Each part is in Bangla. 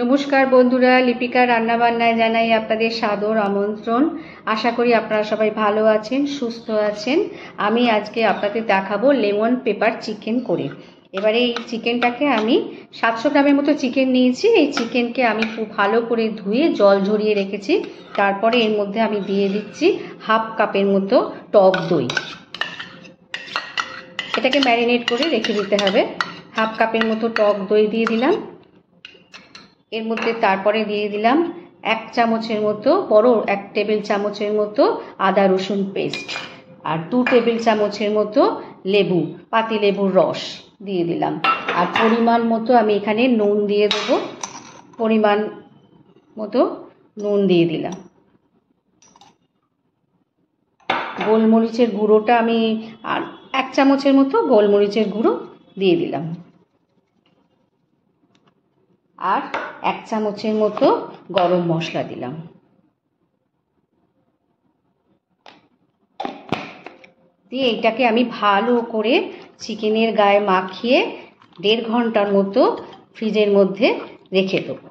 নমস্কার বন্ধুরা, লিপিকা রান্নাবান্নায় জানাই আপনাদের সাদর আমন্ত্রণ। আশা করি আপনারা সবাই ভালো আছেন, সুস্থ আছেন। আমি আজকে আপনাদের দেখাবো লেমন পেপার চিকেন করে। এবারে এই চিকেনটাকে আমি 700 গ্রামের মতো চিকেন নিয়েছি। এই চিকেনকে আমি খুব ভালো করে ধুয়ে জল ঝরিয়ে রেখেছি। তারপরে এর মধ্যে আমি দিয়ে দিচ্ছি হাফ কাপের মতো টক দই। এটাকে ম্যারিনেট করে রেখে দিতে হবে। হাফ কাপের মতো টক দই দিয়ে দিলাম। এর মধ্যে তারপরে দিয়ে দিলাম 1 চামচের মতো, বড় 1 টেবিল চামচের মতো আদা রসুন পেস্ট, আর 2 টেবিল চামচের মতো লেবু, পাতি লেবুর রস দিয়ে দিলাম। আর পরিমাণ মতো আমি এখানে নুন দিয়ে দেবো। পরিমাণ মতো নুন দিয়ে দিলাম। গোলমরিচের গুঁড়োটা আমি আর 1 চামচের মতো গোলমরিচের গুঁড়ো দিয়ে দিলাম। আর 1 চামচের মতো গরম মশলা দিলাম। দিয়ে এটাকে আমি ভালো করে চিকেনের গায়ে মাখিয়ে 1.5 ঘন্টার মতো ফ্রিজের মধ্যে রেখে দেবো।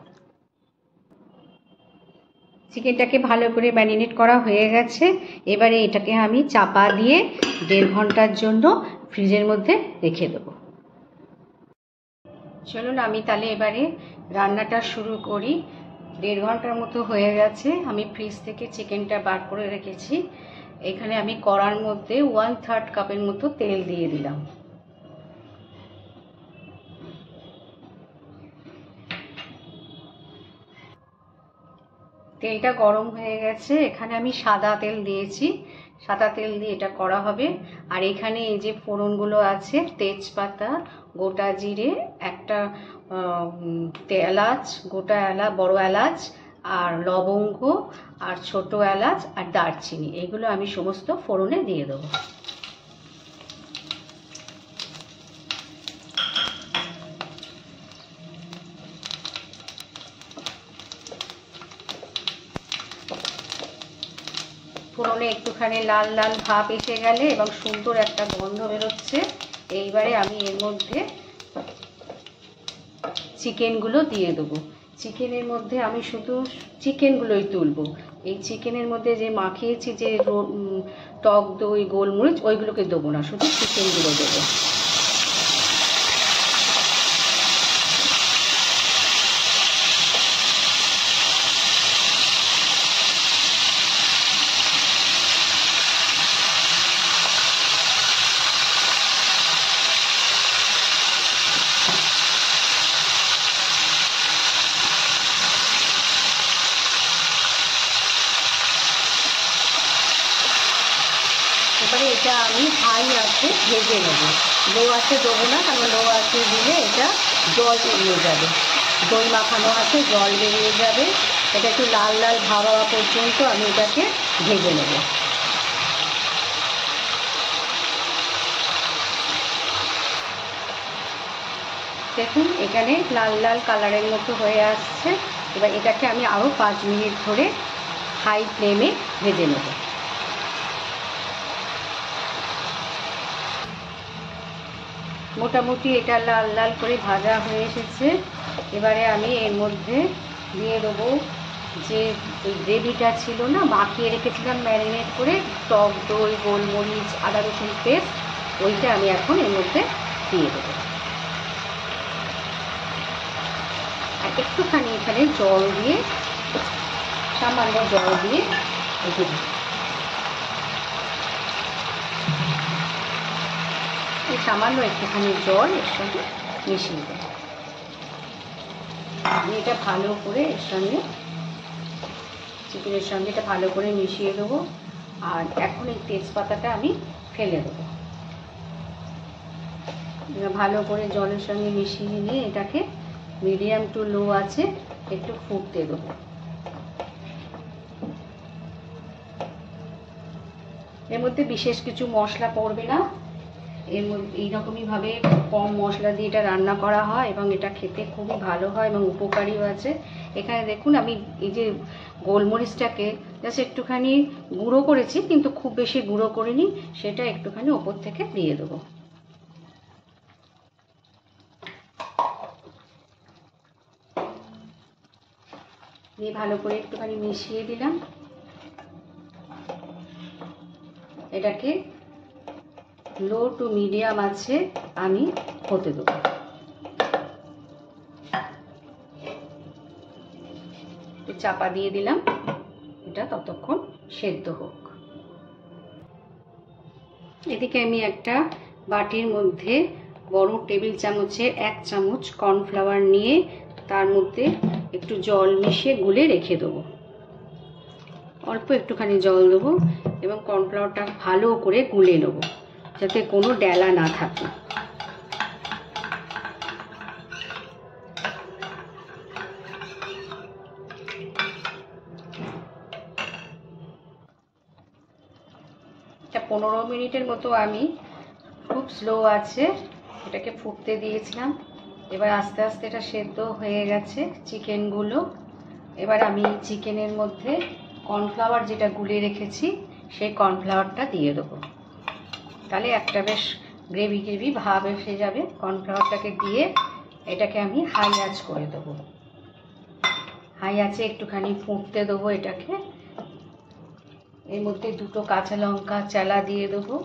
চিকেনটাকে ভালো করে ম্যারিনেট করা হয়ে গেছে। এবারে এটাকে আমি চাপা দিয়ে 1.5 ঘন্টার জন্য ফ্রিজের মধ্যে রেখে দেবো। চলুন আমি তাহলে এবারে রান্নাটা শুরু করি। 1.5 ঘন্টার মতো হয়ে গেছে। আমি ফ্রিজ থেকে চিকেনটা বার করে রেখেছি। এখানে আমি কড়ার মধ্যে 1/3 কাপের মতো তেল দিয়ে দিলাম। তেলটা গরম হয়ে গেছে। এখানে আমি সাদা তেল দিয়েছি। সাদা তেল দিয়ে এটা করা হবে। আর এখানে এই যে ফোড়নগুলো আছে, তেজপাতা, গোটা জিরে, একটা এলাচ, গোটা এলাচ, বড় এলাচ, আর লবঙ্গ, আর ছোট এলাচ, আর দারচিনি, এগুলো আমি সমস্ত ফোড়নে দিয়ে দেবো। ফোড়নে একটুখানি লাল লাল ভাব এসে গেলে এবং সুন্দর একটা গন্ধ বেরোচ্ছে, এইবারে আমি এর মধ্যে চিকেনগুলো দিয়ে দেবো। চিকেনের মধ্যে আমি শুধু চিকেনগুলোই তুলবো। এই চিকেনের মধ্যে যে মাখিয়েছি যে টক দই, গোলমরিচ, ওইগুলোকে দেবো না, শুধু চিকেনগুলো দেবো। এবারে এটা আমি হাই আঁচে ভেজে নেব। লো আঁচে দেবো না, কারণ লো আঁচে দিলে এটা জল বেরিয়ে যাবে। দই মাখানো আছে, জল বেরিয়ে যাবে। এটা একটু লাল লাল ভাব হওয়া পর্যন্ত আমি এটাকে ভেজে নেব। দেখুন এখানে লাল লাল কালারের মতো হয়ে আসছে। এবার এটাকে আমি আরও 5 মিনিট ধরে হাই ফ্লেমে ভেজে নেব। মোটামুটি এটা লাল লাল করে ভাজা হয়ে এসেছে। এবারে আমি এর মধ্যে দিয়ে দেবো যে গ্রেভিটা ছিল না, মাখিয়ে রেখেছিলাম ম্যারিনেট করে, টক দই, গোলমরিচ, আদা রসুন পেস্ট, ওইটা আমি এখন এর মধ্যে দিয়ে দেবো। আর একটুখানি এখানে জল দিয়ে, সামান্য জল দিয়ে রেখে দিই। এই সামান্য একটুখানি জল এর সঙ্গে মিশিয়ে দেব। আমি এটা ভালো করে এর সঙ্গে, চিকেনের সঙ্গে এটা ভালো করে মিশিয়ে দেবো। আর এখন এই তেজপাতাটা আমি ফেলে দেবো। ভালো করে জলের সঙ্গে মিশিয়ে নিয়ে এটাকে মিডিয়াম টু লো আছে একটু ফুটতে দেবো। এর মধ্যে বিশেষ কিছু মশলা পড়বে না। এর মধ্যে এইরকমইভাবে কম মশলা দিয়ে এটা রান্না করা হয় এবং এটা খেতে খুবই ভালো হয় এবং উপকারীও আছে। এখানে দেখুন আমি এই যে গোলমরিচটাকে জাস্ট একটুখানি গুঁড়ো করেছি, কিন্তু খুব বেশি গুঁড়ো করিনি, সেটা একটুখানি ওপর থেকে দিয়ে দেবো। দিয়ে ভালো করে একটুখানি মিশিয়ে দিলাম। এটাকে লো টু মিডিয়াম আছে আমি হতে দেবো। চাপা দিয়ে দিলাম, এটা ততক্ষণ সেদ্ধ হোক। এদিকে আমি একটা বাটির মধ্যে বড় টেবিল চামচের 1 চামচ কর্নফ্লাওয়ার নিয়ে তার মধ্যে একটু জল মিশিয়ে গুলে রেখে দেবো। অল্প একটুখানি জল দেবো এবং কর্নফ্লাওয়ারটা ভালো করে গুলে নেবো যাতে কোনো ডেলা না থাকে। এটা 15 মিনিটের মতো আমি খুব স্লো আছে এটাকে ফুটতে দিয়েছিলাম। এবার আস্তে আস্তে এটা সেদ্ধ হয়ে গেছে চিকেনগুলো। এবার আমি চিকেনের মধ্যে কর্নফ্লাওয়ার যেটা গুলে রেখেছি সেই কর্নফ্লাওয়ারটা দিয়ে দেবো। তাহলে একটা বেশ গ্রেভি গ্রেভি ভাব এসে যাবে। কর্নফ্লাওয়ারটাকে দিয়ে এটাকে আমি হাই আঁচ করে দেবো। হাই আঁচে একটুখানি ফুটতে দেবো এটাকে। এর মধ্যে 2টো কাঁচা লঙ্কা চালা দিয়ে দেবো।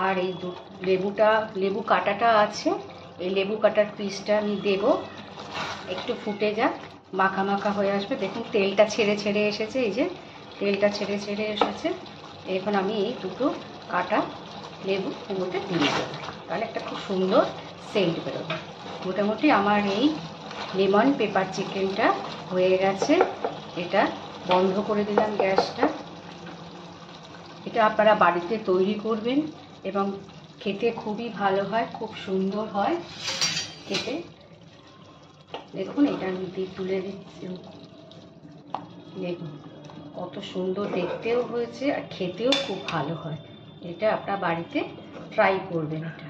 আর এই লেবু কাটাটা আছে, এই লেবু কাটার পিসটা আমি দেবো। একটু ফুটে যাক, মাখা মাখা হয়ে আসবে। দেখুন তেলটা ছেড়ে ছেড়ে এসেছে, এই যে তেলটা ছেড়ে ছেড়ে এসেছে। এখন আমি এই 2টো কাটা লেবু এর মধ্যে দিয়ে দেবো, তাহলে একটা খুব সুন্দর সেন্ট বেরোবে। মোটামুটি আমার এই লেমন পেপার চিকেনটা হয়ে গেছে। এটা বন্ধ করে দিলাম গ্যাসটা। এটা আপনারা বাড়িতে তৈরি করবেন এবং খেতে খুবই ভালো হয়, খুব সুন্দর হয় খেতে। দেখুন এটা আমি তুলে দিচ্ছি, দেখুন কত সুন্দর দেখতেও হয়েছে আর খেতেও খুব ভালো হয়। এটা আপনারা বাড়িতে ট্রাই করবেন। এটা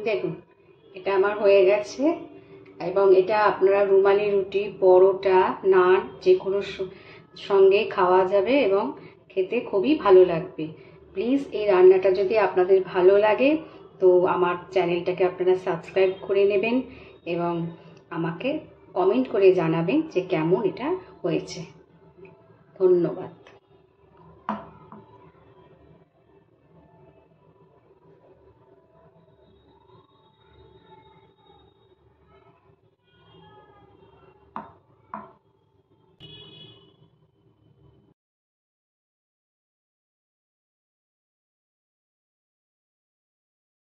দেখুন এটা আমার হয়ে গেছে এবং এটা আপনারা রুমালি রুটি, পরোটা, নান যে কোনো সঙ্গে খাওয়া যাবে এবং খেতে খুবই ভালো লাগবে। প্লিজ এই রান্নাটা যদি আপনাদের ভালো লাগে তো আমার চ্যানেলটাকে আপনারা সাবস্ক্রাইব করে নেবেন এবং আমাকে কমেন্ট করে জানাবেন যে কেমন এটা হয়েছে। ধন্যবাদ।